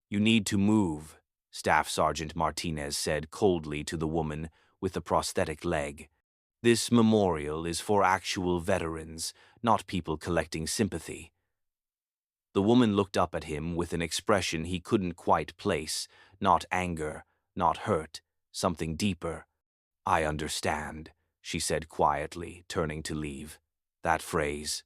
You need to move, Staff Sergeant Martinez said coldly to the woman with the prosthetic leg. This memorial is for actual veterans, not people collecting sympathy. The woman looked up at him with an expression he couldn't quite place, not anger, not hurt, something deeper. I understand, she said quietly, turning to leave. That phrase.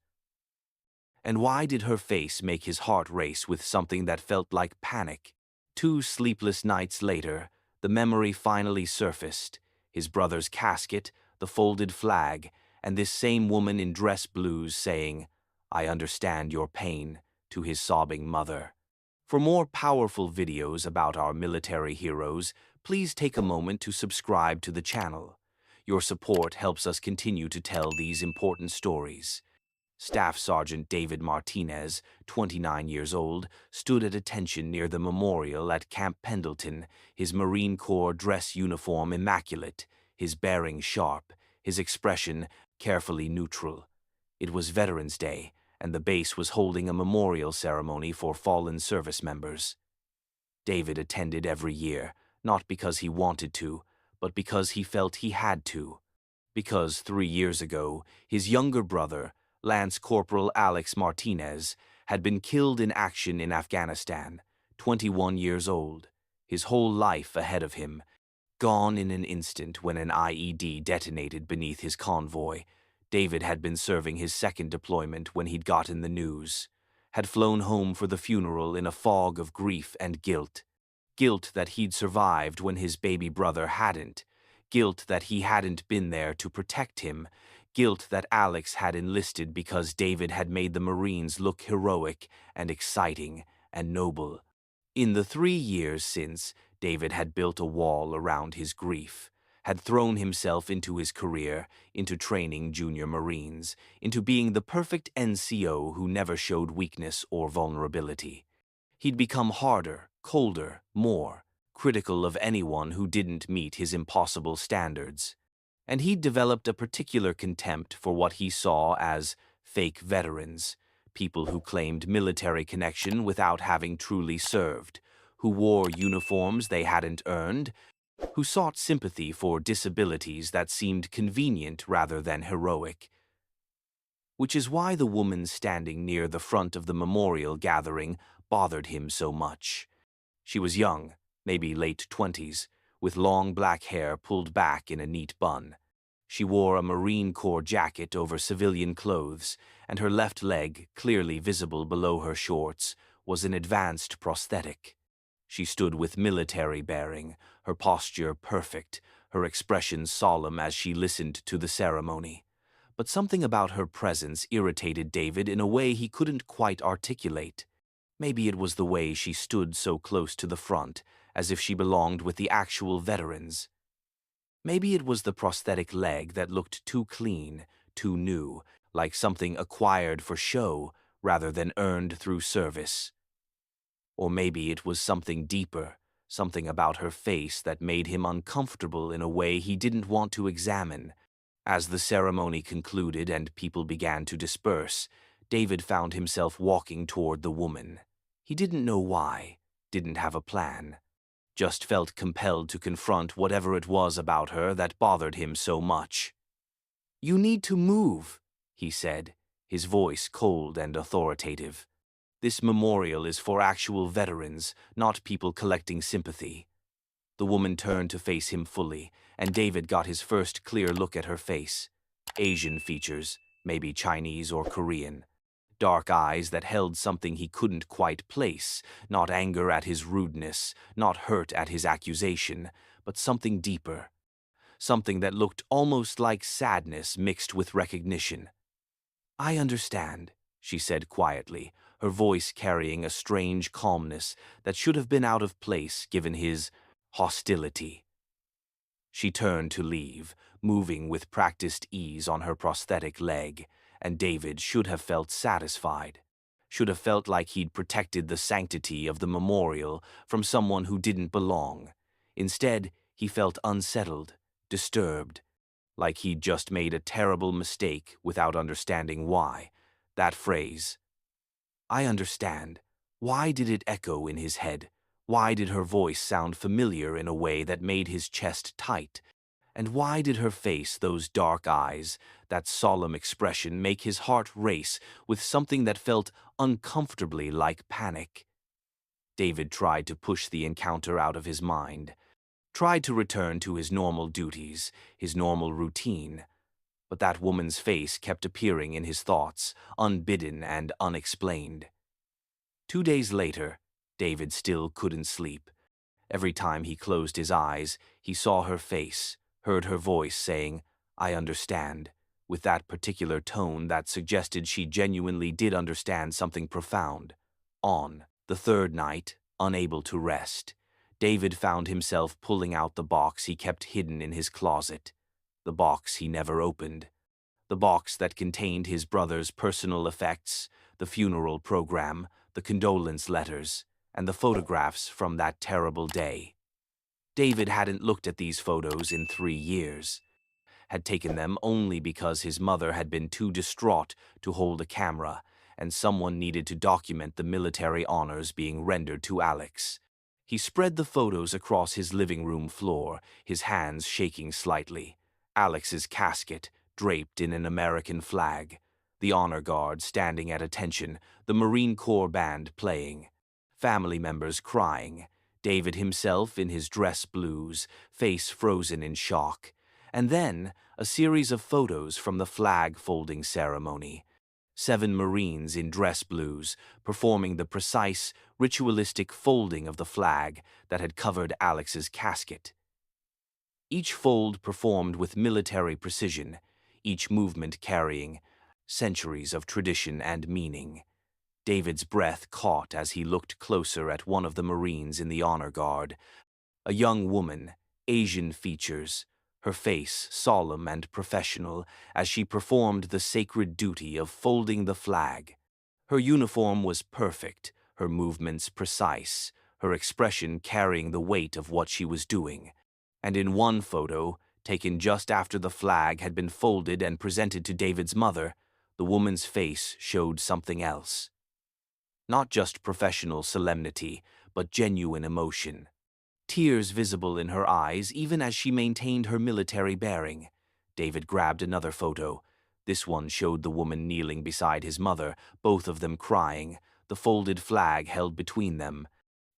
And why did her face make his heart race with something that felt like panic? 2 sleepless nights later, the memory finally surfaced. His brother's casket, the folded flag, and this same woman in dress blues saying, I understand your pain, to his sobbing mother. For more powerful videos about our military heroes, please take a moment to subscribe to the channel. Your support helps us continue to tell these important stories. Staff Sergeant David Martinez, 29 years old, stood at attention near the memorial at Camp Pendleton, his Marine Corps dress uniform immaculate, his bearing sharp, his expression carefully neutral. It was Veterans Day, and the base was holding a memorial ceremony for fallen service members. David attended every year, not because he wanted to, but because he felt he had to. Because 3 years ago, his younger brother, Lance Corporal Alex Martinez, had been killed in action in Afghanistan, 21 years old, his whole life ahead of him, gone in an instant when an IED detonated beneath his convoy. David had been serving his second deployment when he'd gotten the news, had flown home for the funeral in a fog of grief and guilt. Guilt that he'd survived when his baby brother hadn't, guilt that he hadn't been there to protect him, guilt that Alex had enlisted because David had made the Marines look heroic and exciting and noble. In the 3 years since, David had built a wall around his grief, had thrown himself into his career, into training junior Marines, into being the perfect NCO who never showed weakness or vulnerability. He'd become harder, colder, more critical of anyone who didn't meet his impossible standards. And he'd developed a particular contempt for what he saw as fake veterans, people who claimed military connection without having truly served, who wore uniforms they hadn't earned, who sought sympathy for disabilities that seemed convenient rather than heroic. Which is why the woman standing near the front of the memorial gathering bothered him so much. She was young, maybe late 20s, with long black hair pulled back in a neat bun. She wore a Marine Corps jacket over civilian clothes, and her left leg, clearly visible below her shorts, was an advanced prosthetic. She stood with military bearing, her posture perfect, her expression solemn as she listened to the ceremony. But something about her presence irritated David in a way he couldn't quite articulate. Maybe it was the way she stood so close to the front, as if she belonged with the actual veterans. Maybe it was the prosthetic leg that looked too clean, too new, like something acquired for show rather than earned through service. Or maybe it was something deeper, something about her face that made him uncomfortable in a way he didn't want to examine. As the ceremony concluded and people began to disperse, David found himself walking toward the woman. He didn't know why, didn't have a plan. Just felt compelled to confront whatever it was about her that bothered him so much. You need to move, he said, his voice cold and authoritative. This memorial is for actual veterans, not people collecting sympathy. The woman turned to face him fully, and David got his first clear look at her face. Asian features, maybe Chinese or Korean. Dark eyes that held something he couldn't quite place, not anger at his rudeness, not hurt at his accusation, but something deeper. Something that looked almost like sadness mixed with recognition. I understand, she said quietly, her voice carrying a strange calmness that should have been out of place given his hostility. She turned to leave, moving with practiced ease on her prosthetic leg, and David should have felt satisfied, should have felt like he'd protected the sanctity of the memorial from someone who didn't belong. Instead, he felt unsettled, disturbed, like he'd just made a terrible mistake without understanding why. That phrase, I understand, why did it echo in his head? Why did her voice sound familiar in a way that made his chest tight? And why did her face, those dark eyes, that solemn expression, make his heart race with something that felt uncomfortably like panic? David tried to push the encounter out of his mind, tried to return to his normal duties, his normal routine. But that woman's face kept appearing in his thoughts, unbidden and unexplained. 2 days later, David still couldn't sleep. Every time he closed his eyes, he saw her face, heard her voice saying, "I understand," with that particular tone that suggested she genuinely did understand something profound. On the third night, unable to rest, David found himself pulling out the box he kept hidden in his closet, the box he never opened, the box that contained his brother's personal effects, the funeral program, the condolence letters, and the photographs from that terrible day. David hadn't looked at these photos in 3 years, had taken them only because his mother had been too distraught to hold a camera, and someone needed to document the military honors being rendered to Alex. He spread the photos across his living room floor, his hands shaking slightly. Alex's casket, draped in an American flag, the honor guard standing at attention, the Marine Corps band playing, family members crying, David himself in his dress blues, face frozen in shock, and then a series of photos from the flag-folding ceremony. 7 Marines in dress blues performing the precise, ritualistic folding of the flag that had covered Alex's casket. Each fold performed with military precision, each movement carrying centuries of tradition and meaning. David's breath caught as he looked closer at one of the Marines in the honor guard, a young woman, Asian features, her face solemn and professional as she performed the sacred duty of folding the flag. Her uniform was perfect, her movements precise, her expression carrying the weight of what she was doing. And in one photo, taken just after the flag had been folded and presented to David's mother, the woman's face showed something else. Not just professional solemnity, but genuine emotion. Tears visible in her eyes even as she maintained her military bearing. David grabbed another photo. This one showed the woman kneeling beside his mother, both of them crying, the folded flag held between them.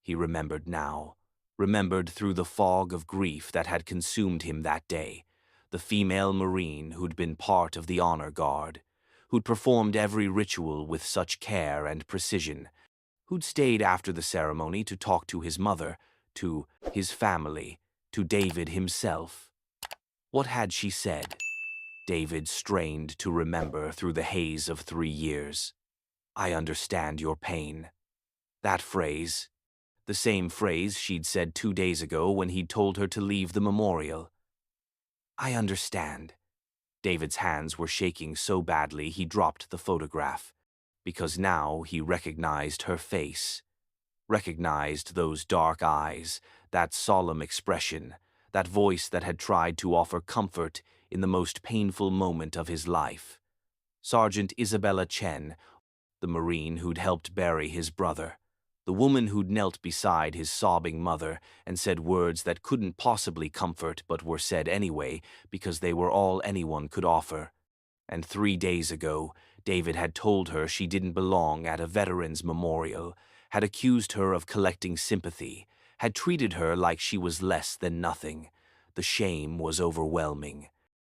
He remembered now. Remembered through the fog of grief that had consumed him that day. The female Marine who'd been part of the honor guard, who'd performed every ritual with such care and precision, who'd stayed after the ceremony to talk to his mother, to his family, to David himself. What had she said? David strained to remember through the haze of 3 years. "I understand your pain." That phrase, the same phrase she'd said 2 days ago when he'd told her to leave the memorial. "I understand." David's hands were shaking so badly he dropped the photograph, because now he recognized her face, recognized those dark eyes, that solemn expression, that voice that had tried to offer comfort in the most painful moment of his life. Sergeant Isabella Chen, the Marine who'd helped bury his brother, the woman who'd knelt beside his sobbing mother and said words that couldn't possibly comfort but were said anyway because they were all anyone could offer. And 3 days ago, David had told her she didn't belong at a veterans memorial, had accused her of collecting sympathy, had treated her like she was less than nothing. The shame was overwhelming.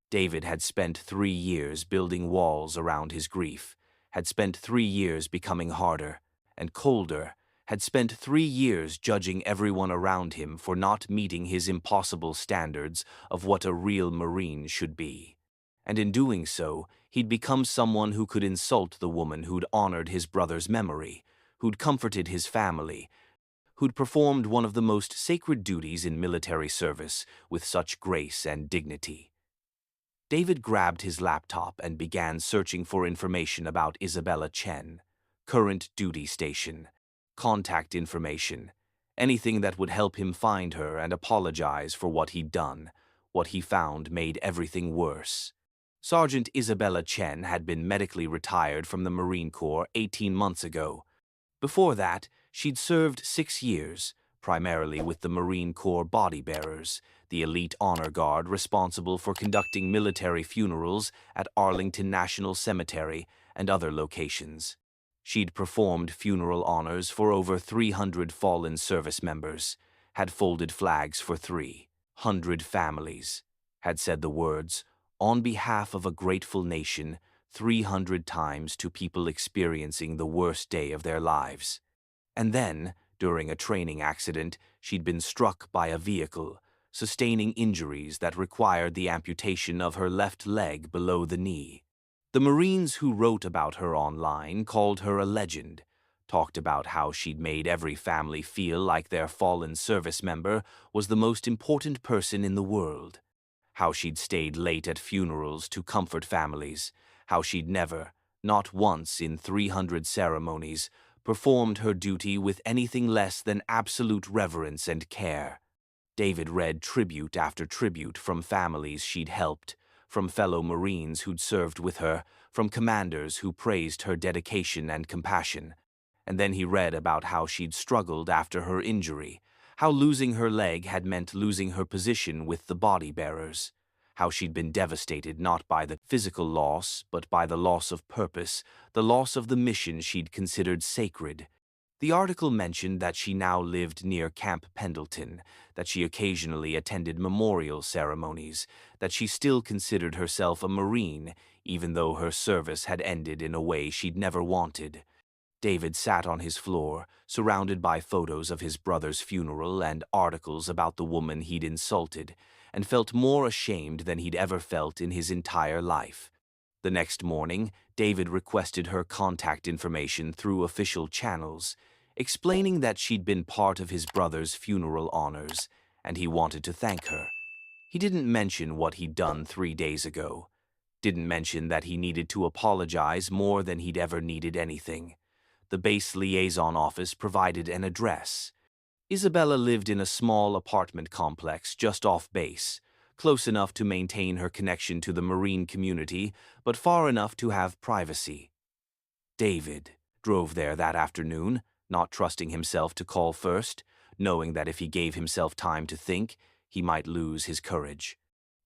David had spent 3 years building walls around his grief, had spent 3 years becoming harder and colder, had spent 3 years judging everyone around him for not meeting his impossible standards of what a real Marine should be. And in doing so, he'd become someone who could insult the woman who'd honored his brother's memory, who'd comforted his family, who'd performed one of the most sacred duties in military service with such grace and dignity. David grabbed his laptop and began searching for information about Isabella Chen, current duty station, contact information, anything that would help him find her and apologize for what he'd done. What he found made everything worse. Sergeant Isabella Chen had been medically retired from the Marine Corps 18 months ago. Before that, she'd served 6 years, primarily with the Marine Corps body bearers, the elite honor guard responsible for conducting military funerals at Arlington National Cemetery and other locations. She'd performed funeral honors for over 300 fallen service members, had folded flags for 300 families, had said the words, "On behalf of a grateful nation," 300 times to people experiencing the worst day of their lives. And then, during a training accident, she'd been struck by a vehicle, sustaining injuries that required the amputation of her left leg below the knee. The Marines who wrote about her online called her a legend, talked about how she'd made every family feel like their fallen service member was the most important person in the world, how she'd stayed late at funerals to comfort families, how she'd never, not once in 300 ceremonies, performed her duty with anything less than absolute reverence and care. David read tribute after tribute from families she'd helped, from fellow Marines who'd served with her, from commanders who praised her dedication and compassion. And then he read about how she'd struggled after her injury, how losing her leg had meant losing her position with the body bearers, how she'd been devastated not by the physical loss, but by the loss of purpose, the loss of the mission she'd considered sacred. The article mentioned that she now lived near Camp Pendleton, that she occasionally attended memorial ceremonies, that she still considered herself a Marine, even though her service had ended in a way she'd never wanted. David sat on his floor, surrounded by photos of his brother's funeral and articles about the woman he'd insulted, and felt more ashamed than he'd ever felt in his entire life. The next morning, David requested her contact information through official channels, explaining that she'd been part of his brother's funeral honors, and he wanted to thank her. He didn't mention what he'd done 3 days ago. Didn't mention that he needed to apologize more than he'd ever needed anything. The base liaison office provided an address. Isabella lived in a small apartment complex just off base, close enough to maintain her connection to the Marine community, but far enough to have privacy. David drove there that afternoon, not trusting himself to call first, knowing that if he gave himself time to think, he might lose his courage.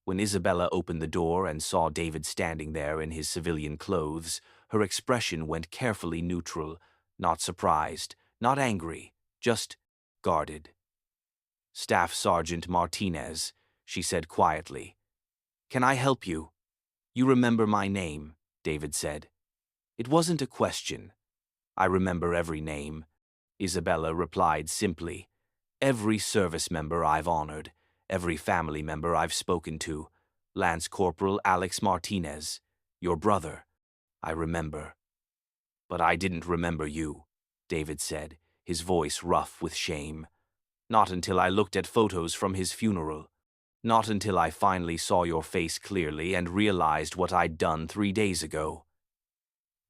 When Isabella opened the door and saw David standing there in his civilian clothes, her expression went carefully neutral, not surprised, not angry, just guarded. "Staff Sergeant Martinez," she said quietly. "Can I help you?" "You remember my name," David said. It wasn't a question. "I remember every name," Isabella replied simply. "Every service member I've honored, every family member I've spoken to. Lance Corporal Alex Martinez, your brother. I remember." "But I didn't remember you," David said, his voice rough with shame. "Not until I looked at photos from his funeral. Not until I finally saw your face clearly and realized what I'd done 3 days ago."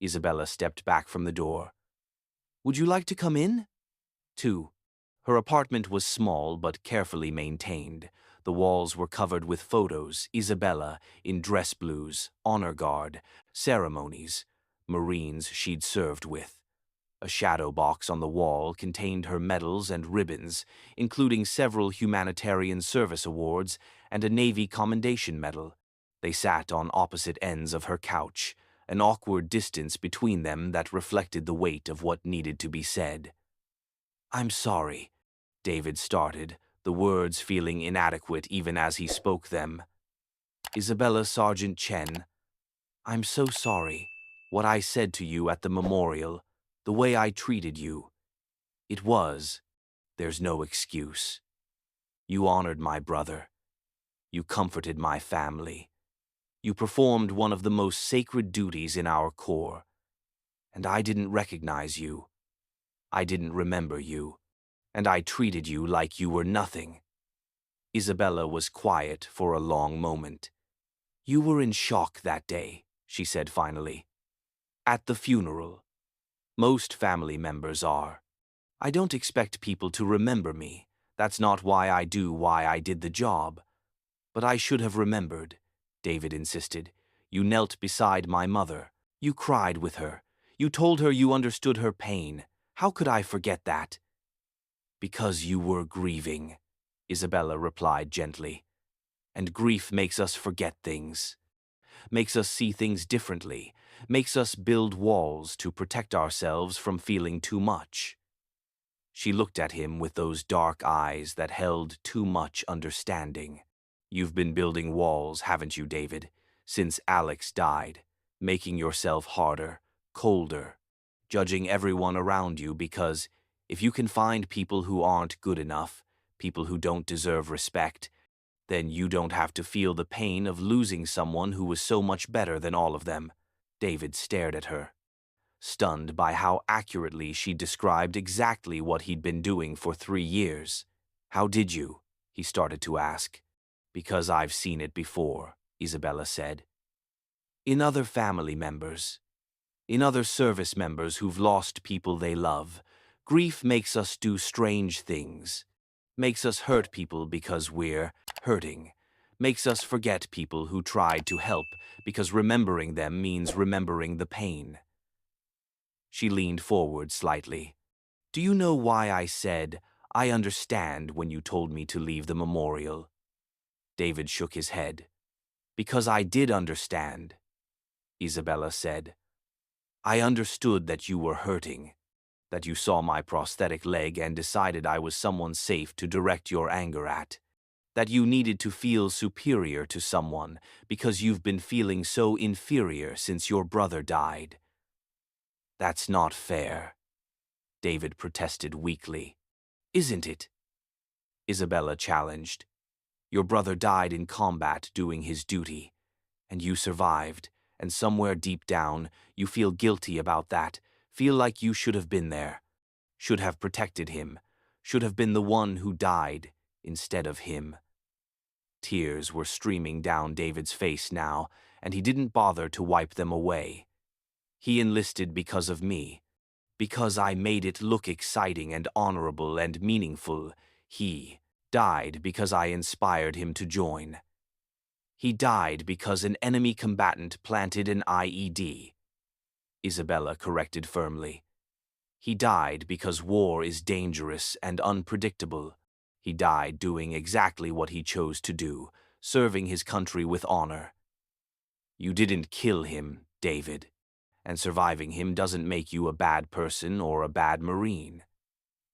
Isabella stepped back from the door. "Would you like to come in?" 2. Her apartment was small but carefully maintained. The walls were covered with photos, Isabella, in dress blues, honor guard, ceremonies, Marines she'd served with. A shadow box on the wall contained her medals and ribbons, including several humanitarian service awards and a Navy Commendation Medal. They sat on opposite ends of her couch, an awkward distance between them that reflected the weight of what needed to be said. "I'm sorry," David started, the words feeling inadequate even as he spoke them. "Isabella Sergeant Chen, I'm so sorry. What I said to you at the memorial, the way I treated you. There's no excuse. You honored my brother. You comforted my family. You performed one of the most sacred duties in our Corps. And I didn't recognize you. I didn't remember you. And I treated you like you were nothing." Isabella was quiet for a long moment. "You were in shock that day," she said finally. "At the funeral. Most family members are. I don't expect people to remember me. That's not why I did the job. But I should have remembered," David insisted. "You knelt beside my mother. You cried with her. You told her you understood her pain. How could I forget that?" Because you were grieving, Isabella replied gently. And grief makes us forget things, makes us see things differently, makes us build walls to protect ourselves from feeling too much. She looked at him with those dark eyes that held too much understanding. You've been building walls, haven't you, David, since Alex died, making yourself harder, colder, judging everyone around you because if you can find people who aren't good enough, people who don't deserve respect, then you don't have to feel the pain of losing someone who was so much better than all of them. David stared at her, stunned by how accurately she described exactly what he'd been doing for 3 years. How did you? He started to ask. Because I've seen it before, Isabella said. In other family members, in other service members who've lost people they love, grief makes us do strange things, makes us hurt people because we're hurting, makes us forget people who tried to help because remembering them means remembering the pain. She leaned forward slightly. Do you know why I said, I understand when you told me to leave the memorial? David shook his head. Because I did understand, Isabella said. I understood that you were hurting, that you saw my prosthetic leg and decided I was someone safe to direct your anger at, that you needed to feel superior to someone because you've been feeling so inferior since your brother died. That's not fair, David protested weakly. Isn't it? Isabella challenged. Your brother died in combat doing his duty, and you survived, and somewhere deep down you feel guilty about that, feel like you should have been there, should have protected him, should have been the one who died instead of him. Tears were streaming down David's face now, and he didn't bother to wipe them away. He enlisted because of me, because I made it look exciting and honorable and meaningful. He died because I inspired him to join. He died because an enemy combatant planted an IED. Isabella corrected firmly. He died because war is dangerous and unpredictable. He died doing exactly what he chose to do, serving his country with honor. You didn't kill him, David, and surviving him doesn't make you a bad person or a bad Marine.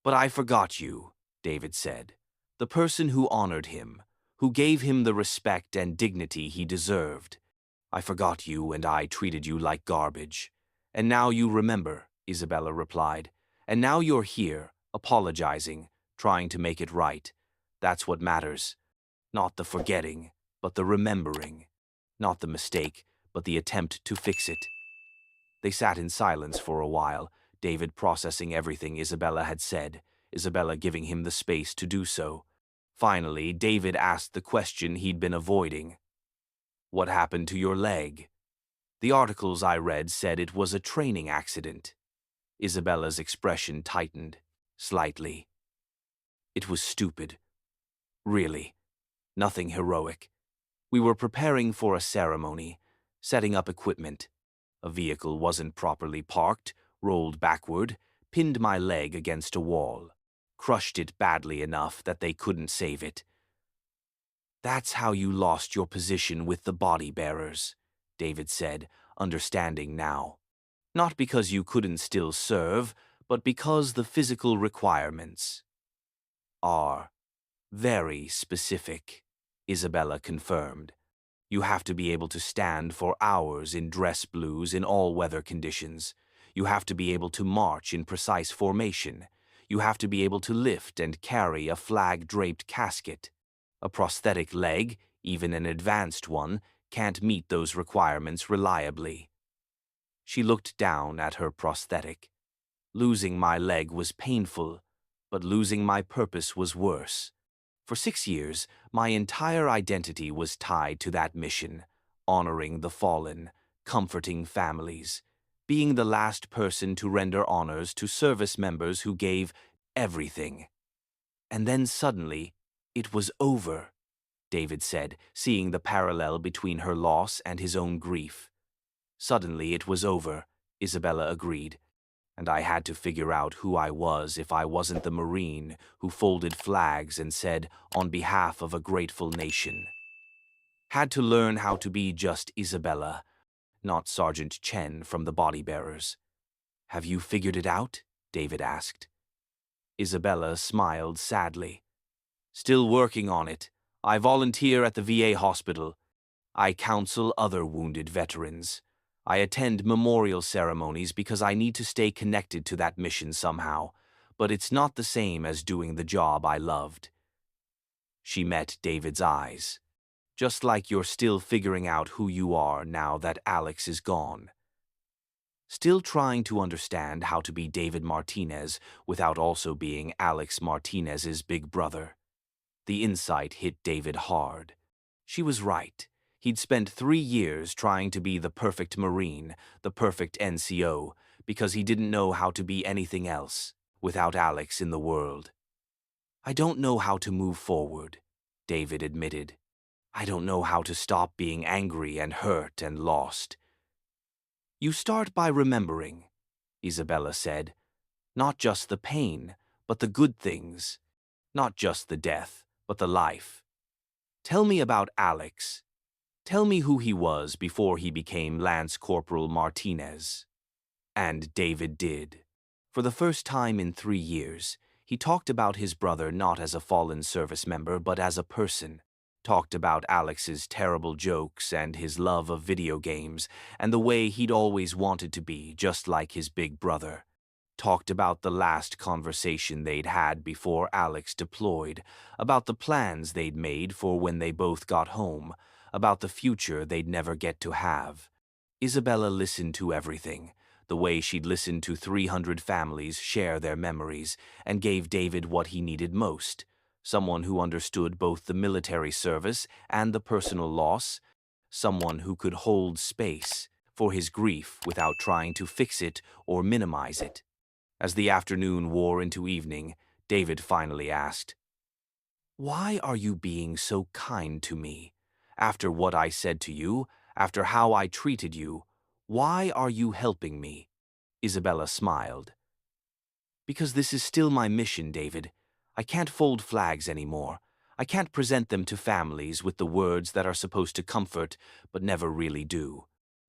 But I forgot you, David said, the person who honored him, who gave him the respect and dignity he deserved. I forgot you and I treated you like garbage. And now you remember, Isabella replied, and now you're here, apologizing, trying to make it right. That's what matters. Not the forgetting, but the remembering. Not the mistake, but the attempt to fix it. They sat in silence for a while, David processing everything Isabella had said, Isabella giving him the space to do so. Finally, David asked the question he'd been avoiding. What happened to your leg? The articles I read said it was a training accident. Isabella's expression tightened, slightly. It was stupid. Really. Nothing heroic. We were preparing for a ceremony, setting up equipment. A vehicle wasn't properly parked, rolled backward, pinned my leg against a wall, crushed it badly enough that they couldn't save it. That's how you lost your position with the body bearers, David said, understanding now. Not because you couldn't still serve, but because the physical requirements are very specific, Isabella confirmed. You have to be able to stand for hours in dress blues in all weather conditions. You have to be able to march in precise formation. You have to be able to lift and carry a flag-draped casket. A prosthetic leg, even an advanced one, can't meet those requirements reliably. She looked down at her prosthetic. Losing my leg was painful, but losing my purpose was worse. For 6 years, my entire identity was tied to that mission, honoring the fallen, comforting families, being the last person to render honors to service members who gave everything. And then suddenly, it was over, David said, seeing the parallel between her loss and his own grief. Suddenly it was over, Isabella agreed. and I had to figure out who I was if I wasn't the Marine who folded flags and said, on behalf of a grateful nation. Had to learn how to be just Isabella, not Sergeant Chen from the Body Bearers. Have you figured it out? David asked. Isabella smiled sadly. Still working on it. I volunteer at the VA hospital. I counsel other wounded veterans. I attend memorial ceremonies because I need to stay connected to that mission somehow, but it's not the same as doing the job I loved. She met David's eyes. Just like you're still figuring out who you are now that Alex is gone. Still trying to understand how to be David Martinez without also being Alex Martinez's big brother. The insight hit David hard. She was right. He'd spent 3 years trying to be the perfect Marine, the perfect NCO, because he didn't know how to be anything else without Alex in the world. I don't know how to move forward, David admitted. I don't know how to stop being angry and hurt and lost. You start by remembering, Isabella said. Not just the pain, but the good things. Not just the death, but the life. Tell me about Alex. Tell me who he was before he became Lance Corporal Martinez. And David did. For the first time in 3 years, he talked about his brother not as a fallen service member but as a person. Talked about Alex's terrible jokes and his love of video games and the way he'd always wanted to be just like his big brother. Talked about the last conversation they'd had before Alex deployed, about the plans they'd made for when they both got home, about the future they'd never get to have. Isabella listened to everything, the way she'd listened to 300 families share their memories, and gave David what he needed most, someone who understood both the military service and the personal loss, someone who could hold space for his grief without trying to fix it or minimize it. As the afternoon wore into evening, David finally asked, "Why are you being so kind to me? After what I said to you, after how I treated you, why are you helping me?" Isabella smiled. "Because this is still my mission, David. I can't fold flags anymore. I can't present them to families with the words that are supposed to comfort but never really do.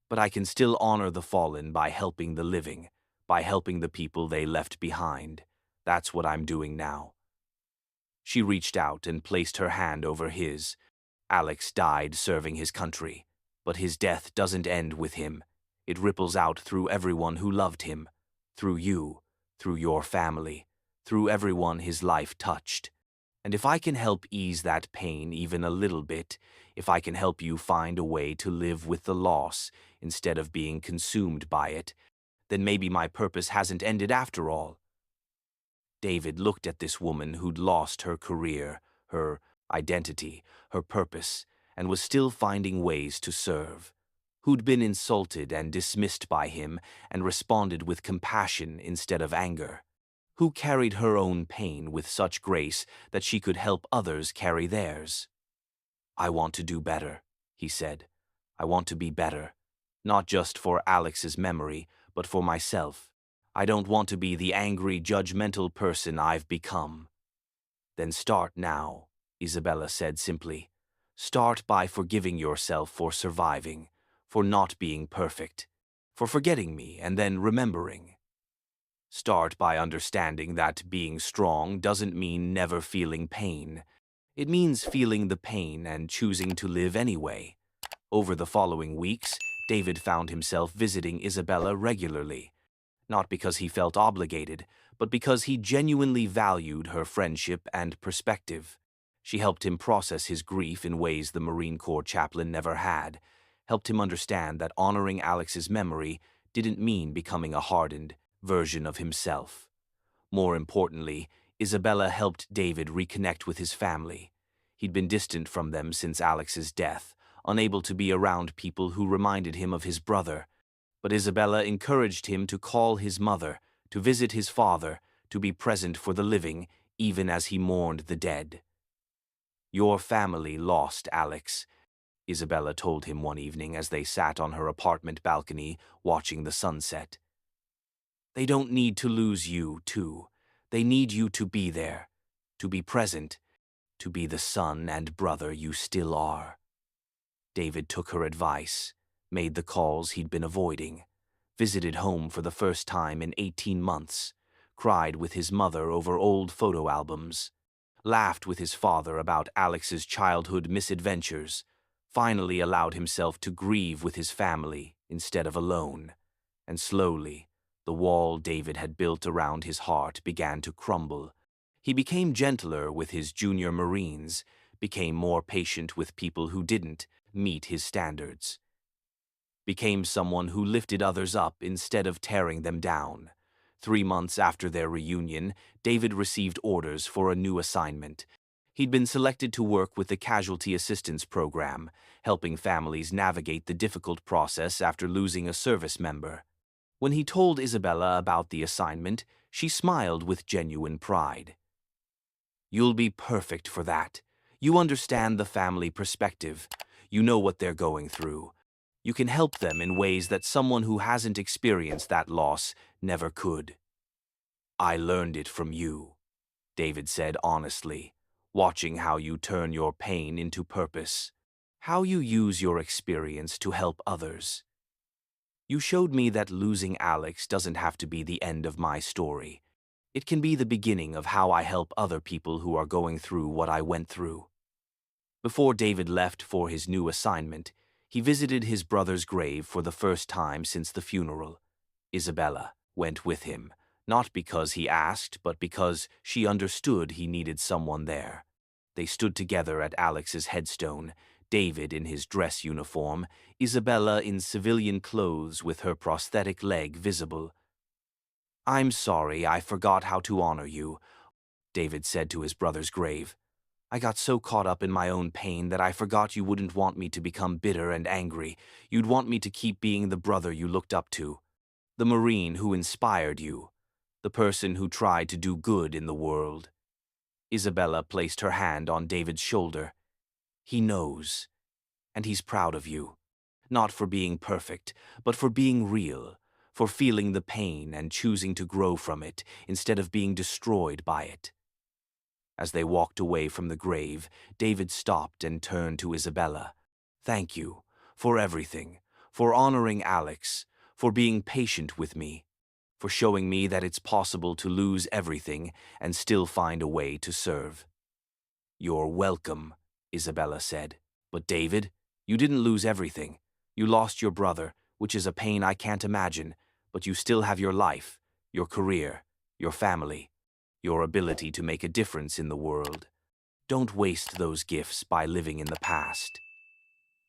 But I can still honor the fallen by helping the living, by helping the people they left behind. That's what I'm doing now." She reached out and placed her hand over his. Alex died serving his country, but his death doesn't end with him. It ripples out through everyone who loved him, through you, through your family, through everyone his life touched. And if I can help ease that pain even a little bit, if I can help you find a way to live with the loss instead of being consumed by it, then maybe my purpose hasn't ended after all. David looked at this woman who'd lost her career, her identity, her purpose, and was still finding ways to serve. Who'd been insulted and dismissed by him and responded with compassion instead of anger. Who carried her own pain with such grace that she could help others carry theirs. "I want to do better," he said. "I want to be better. Not just for Alex's memory, but for myself. I don't want to be the angry, judgmental person I've become." "Then start now," Isabella said simply. "Start by forgiving yourself for surviving, for not being perfect, for forgetting me and then remembering. Start by understanding that being strong doesn't mean never feeling pain. It means feeling the pain and choosing to live anyway." Over the following weeks, David found himself visiting Isabella regularly, not because he felt obligated, but because he genuinely valued her friendship and perspective. She helped him process his grief in ways the Marine Corps chaplain never had, helped him understand that honoring Alex's memory didn't mean becoming a hardened version of himself. More importantly, Isabella helped David reconnect with his family. He'd been distant from them since Alex's death, unable to be around people who reminded him of his brother. But Isabella encouraged him to call his mother, to visit his father, to be present for the living, even as he mourned the dead. "Your family lost Alex," Isabella told him one evening as they sat on her apartment balcony watching the sunset. They don't need to lose you, too. They need you to be there, to be present, to be the son and brother you still are. David took her advice, made the calls he'd been avoiding, visited home for the first time in 18 months, cried with his mother over old photo albums, laughed with his father about Alex's childhood misadventures, finally allowed himself to grieve with his family instead of alone, and slowly, the wall David had built around his heart began to crumble. He became gentler with his junior Marines, became more patient with people who didn't meet his standards, became someone who lifted others up instead of tearing them down. 3 months after their reunion, David received orders for a new assignment. He'd been selected to work with the Casualty Assistance Program, helping families navigate the difficult process after losing a service member. When he told Isabella about the assignment, she smiled with genuine pride. "You'll be perfect for that. You understand the family perspective. You know what they're going through. You can help them in ways that someone who hasn't experienced that loss never could." "I learned it from you," David said honestly, "watching how you turn your pain into purpose, how you use your experience to help others. You showed me that losing Alex doesn't have to be the end of my story. It can be the beginning of how I help other people who are going through what I went through." Before David left for his new assignment, he visited his brother's grave for the first time since the funeral. Isabella went with him, not because he asked, but because she understood he needed someone there. They stood together at Alex's headstone, David in his dress uniform, Isabella in civilian clothes with her prosthetic leg visible. "I'm sorry, I forgot how to honor you," David said to his brother's grave. "I got so caught up in my own pain that I forgot you wouldn't want me to become bitter and angry. You'd want me to keep being the brother you looked up to, the Marine who inspired you, the person who tried to do good in the world." Isabella placed her hand on David's shoulder. "He knows, and he's proud of you. Not for being perfect, but for being real, for feeling the pain and choosing to grow from it instead of being destroyed by it." As they walked away from the grave, David stopped and turned to Isabella. "Thank you for everything, for honoring Alex, for being patient with me, for showing me that it's possible to lose everything and still find a way to serve." "You're welcome," Isabella said. "But David, you didn't lose everything. You lost your brother, which is a pain I can't imagine, but you still have your life, your career, your family, your ability to make a difference in the world. Don't waste those gifts by living in the past."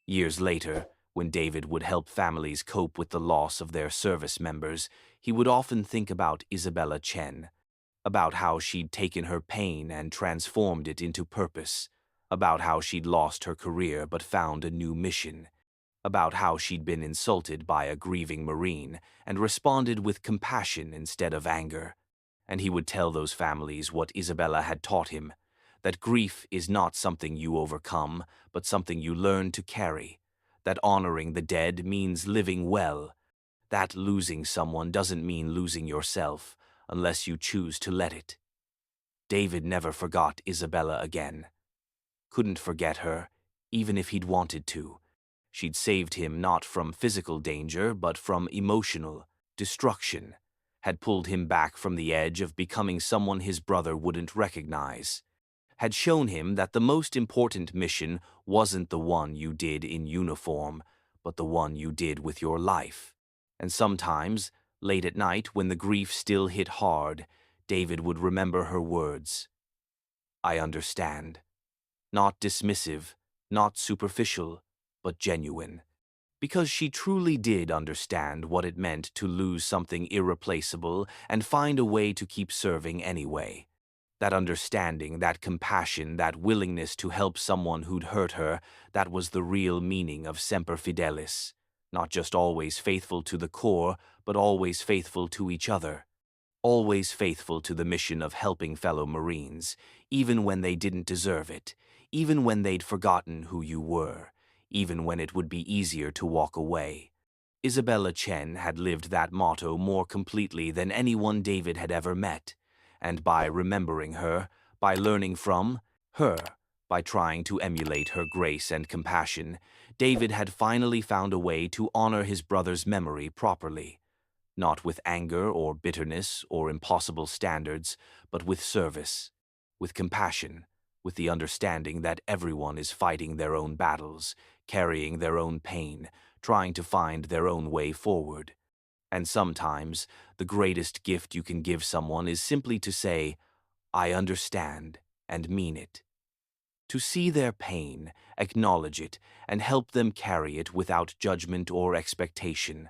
Years later, when David would help families cope with the loss of their service members, he would often think about Isabella Chen, about how she'd taken her pain and transformed it into purpose, about how she'd lost her career but found a new mission, about how she'd been insulted by a grieving Marine and responded with compassion instead of anger. And he would tell those families what Isabella had taught him, that grief is not something you overcome, but something you learn to carry, that honoring the dead means living well, that losing someone doesn't mean losing yourself, unless you choose to let it. David never forgot Isabella again. Couldn't forget her, even if he'd wanted to. She'd saved him not from physical danger, but from emotional destruction, had pulled him back from the edge of becoming someone his brother wouldn't recognize, had shown him that the most important mission wasn't the one you did in uniform, but the one you did with your life. And sometimes, late at night when the grief still hit hard, David would remember her words. "I understand." Not dismissive, not superficial, but genuine. Because she truly did understand what it meant to lose something irreplaceable and find a way to keep serving anyway. That understanding, that compassion, that willingness to help someone who'd hurt her, that was the real meaning of Semper Fidelis. Not just always faithful to the core, but always faithful to each other. Always faithful to the mission of helping fellow Marines, even when they didn't deserve it, even when they'd forgotten who you were, even when it would be easier to walk away. Isabella Chen had lived that motto more completely than anyone David had ever met, and by remembering her, by learning from her, by trying to emulate her grace and compassion, David had finally found a way to honor his brother's memory properly, not with anger or bitterness or impossible standards, but with service, with compassion, with the understanding that everyone is fighting their own battles, carrying their own pain, trying to find their own way forward. And sometimes, the greatest gift you can give someone is simply to say, "I understand," and mean it. To see their pain, acknowledge it, and help them carry it without judgment or expectation.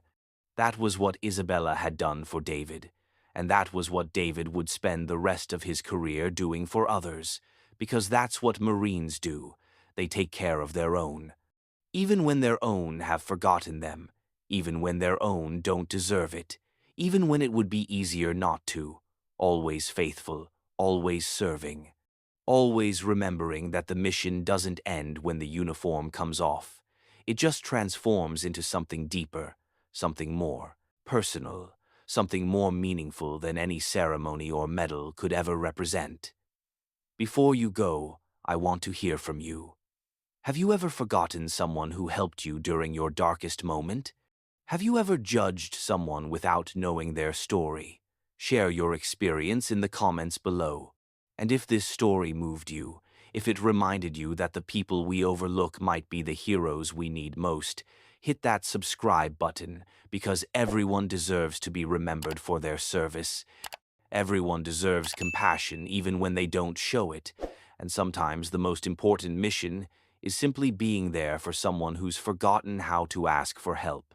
That was what Isabella had done for David, and that was what David would spend the rest of his career doing for others, because that's what Marines do. They take care of their own. Even when their own have forgotten them, even when their own don't deserve it, even when it would be easier not to, always faithful, always serving, always remembering that the mission doesn't end when the uniform comes off. It just transforms into something deeper, something more personal, something more meaningful than any ceremony or medal could ever represent. Before you go, I want to hear from you. Have you ever forgotten someone who helped you during your darkest moment? Have you ever judged someone without knowing their story? Share your experience in the comments below. And if this story moved you, if it reminded you that the people we overlook might be the heroes we need most, hit that subscribe button, because everyone deserves to be remembered for their service. Everyone deserves compassion even when they don't show it, and sometimes the most important mission is simply being there for someone who's forgotten how to ask for help.